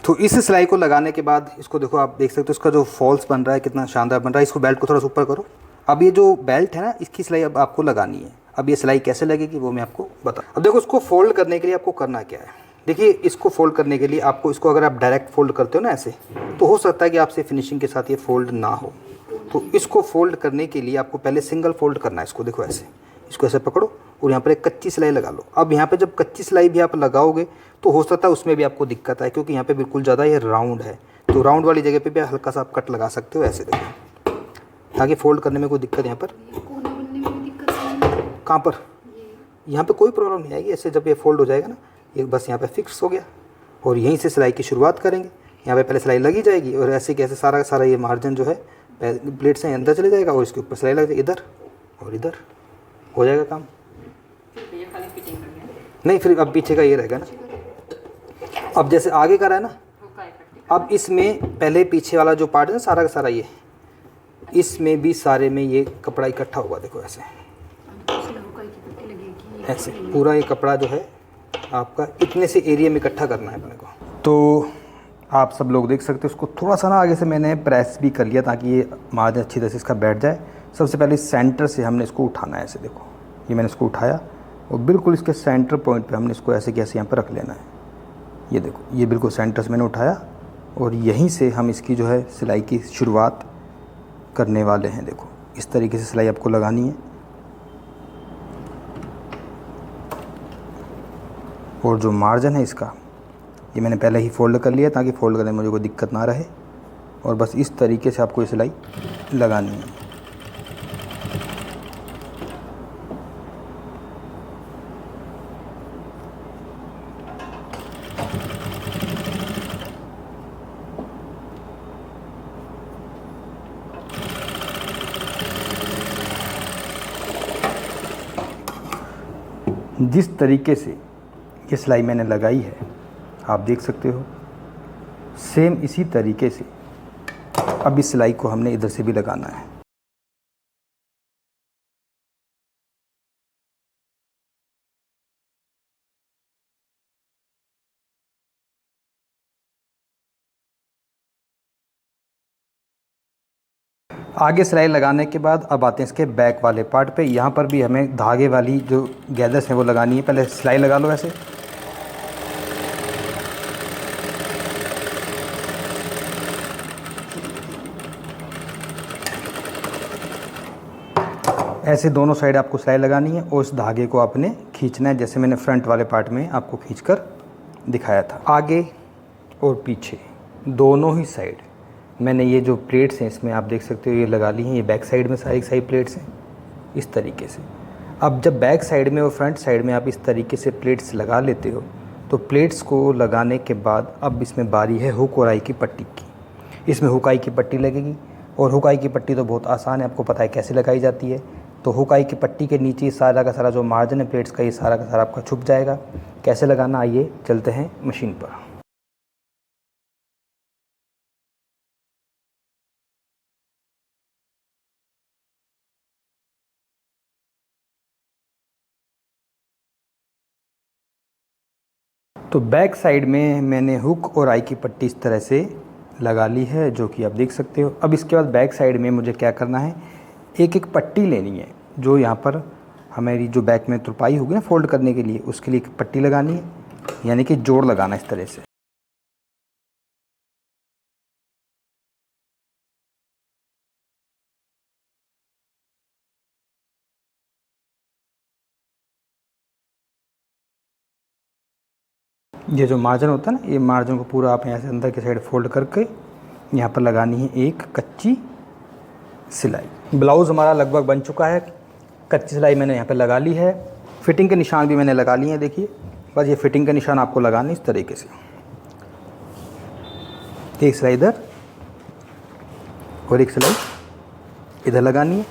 तो इस सिलाई को लगाने के बाद इसको देखो, आप देख सकते हो इसका जो फॉल्स बन रहा है कितना शानदार बन रहा है। इसको बेल्ट को थोड़ा सा ऊपर करो। अब ये जो बेल्ट है ना, इसकी सिलाई अब आपको लगानी है। अब ये सिलाई कैसे लगेगी वो मैं आपको बता। अब देखो, इसको फोल्ड करने के लिए आपको करना क्या है। देखिए, इसको फोल्ड करने के लिए आपको, इसको अगर आप डायरेक्ट फोल्ड करते हो ना ऐसे, तो हो सकता है कि आपसे फिनिशिंग के साथ ये फोल्ड ना हो। तो इसको फोल्ड करने के लिए आपको पहले सिंगल फोल्ड करना है। इसको देखो ऐसे, इसको ऐसे पकड़ो और यहाँ पर एक कच्ची सिलाई लगा लो। अब यहाँ पे जब कच्ची सिलाई भी आप लगाओगे तो हो सकता है उसमें भी आपको दिक्कत आए, क्योंकि यहाँ पे बिल्कुल ज़्यादा ये राउंड है। तो राउंड वाली जगह पे भी हल्का सा आप कट लगा सकते हो ऐसे, देखो, ताकि फोल्ड करने में कोई दिक्कत यहाँ पर। कोना बनने में भी दिक्कत नहीं। कहाँ पर? यहाँ पे कोई प्रॉब्लम नहीं आएगी। ऐसे जब ये फोल्ड हो जाएगा ना, ये बस यहाँ पे फिक्स हो गया और यहीं से सिलाई की शुरुआत करेंगे। यहाँ पे पहले सिलाई लगी जाएगी और ऐसे कैसे सारा का सारा ये मार्जिन जो है प्लेट से अंदर चले जाएगा और इसके ऊपर सिलाई लग जाएगी, इधर और इधर, हो जाएगा काम। नहीं, फिर अब पीछे का ये रहेगा ना। अब जैसे आगे का रहा है ना, अब इसमें पहले पीछे वाला जो पार्ट है ना सारा का सारा, ये इसमें भी सारे में ये कपड़ा इकट्ठा होगा। देखो ऐसे ऐसे पूरा ये कपड़ा जो है आपका इतने से एरिया में इकट्ठा करना है अपने को। तो आप सब लोग देख सकते हो, उसको थोड़ा सा ना आगे से मैंने प्रेस भी कर लिया ताकि ये मार्जिन अच्छी तरह से इसका बैठ जाए। सबसे पहले सेंटर से हमने इसको उठाना है। ऐसे देखो, ये मैंने इसको उठाया और बिल्कुल इसके सेंटर पॉइंट पे हमने इसको ऐसे कैसे यहाँ पर रख लेना है। ये देखो, ये बिल्कुल सेंटर से मैंने उठाया और यहीं से हम इसकी जो है सिलाई की शुरुआत करने वाले हैं। देखो, इस तरीके से सिलाई आपको लगानी है और जो मार्जिन है इसका, ये मैंने पहले ही फोल्ड कर लिया ताकि फोल्ड करने में मुझे कोई दिक्कत ना रहे। और बस इस तरीके से आपको ये सिलाई लगानी है। जिस तरीके से ये सिलाई मैंने लगाई है आप देख सकते हो, सेम इसी तरीके से अब इस सिलाई को हमने इधर से भी लगाना है। आगे सिलाई लगाने के बाद अब आते हैं इसके बैक वाले पार्ट पे। यहाँ पर भी हमें धागे वाली जो गैदर्स हैं वो लगानी है। पहले सिलाई लगा लो ऐसे, ऐसे दोनों साइड आपको सिलाई लगानी है और उस धागे को आपने खींचना है, जैसे मैंने फ्रंट वाले पार्ट में आपको खींचकर दिखाया था। आगे और पीछे दोनों ही साइड मैंने ये जो प्लेट्स हैं इसमें आप देख सकते हो ये लगा ली हैं। ये बैक साइड में सारी प्लेट्स हैं इस तरीके से। अब जब बैक साइड में और फ्रंट साइड में आप इस तरीके से प्लेट्स लगा लेते हो तो प्लेट्स को लगाने के बाद अब इसमें बारी है हुक और आई की पट्टी की। इसमें हुक आई की पट्टी लगेगी और हुक आई की पट्टी तो बहुत आसान है, आपको पता है कैसे लगाई जाती है। तो हुक आई की पट्टी के नीचे सारा का सारा जो मार्जिन है प्लेट्स का, ये सारा का सारा आपका छुप जाएगा। कैसे लगाना, आइए चलते हैं मशीन पर। तो बैक साइड में मैंने हुक और आई की पट्टी इस तरह से लगा ली है, जो कि आप देख सकते हो। अब इसके बाद बैक साइड में मुझे क्या करना है, एक एक पट्टी लेनी है जो यहाँ पर हमारी जो बैक में तुरपाई होगी ना फोल्ड करने के लिए, उसके लिए एक पट्टी लगानी है, यानी कि जोड़ लगाना इस तरह से। ये जो मार्जिन होता है ना, ये मार्जिन को पूरा आप यहाँ से अंदर की साइड फोल्ड करके यहाँ पर लगानी है एक कच्ची सिलाई। ब्लाउज़ हमारा लगभग बन चुका है। कच्ची सिलाई मैंने यहाँ पे लगा ली है, फिटिंग के निशान भी मैंने लगा लिए हैं। देखिए, बस ये फिटिंग के निशान आपको लगाने इस तरीके से, एक सिलाई इधर और एक सिलाई इधर लगानी है।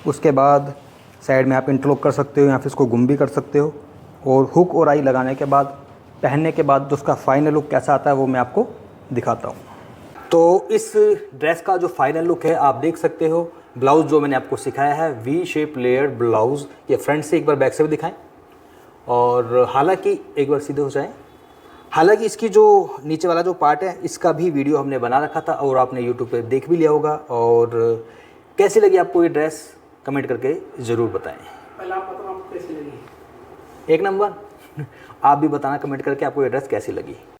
उसके बाद साइड में आप इंटरलॉक कर सकते हो या फिर इसको गुम भी कर सकते हो। और हुक और आई लगाने के बाद, पहनने के बाद उसका फाइनल लुक कैसा आता है वो मैं आपको दिखाता हूँ। तो इस ड्रेस का जो फाइनल लुक है आप देख सकते हो। ब्लाउज़ जो मैंने आपको सिखाया है वी शेप लेयर्ड ब्लाउज़, ये फ्रंट से एक बार बैक से भी दिखाएं और हालांकि एक बार सीधे हो जाएं हालांकि इसकी जो नीचे वाला जो पार्ट है इसका भी वीडियो हमने बना रखा था और आपने यूट्यूब पे देख भी लिया होगा। और कैसी लगी आपको ये ड्रेस कमेंट करके ज़रूर बताएं। पहले आप बताओ आपको कैसी लगी। एक नंबर। आप भी बताना कमेंट करके आपको ये ड्रेस कैसी लगी।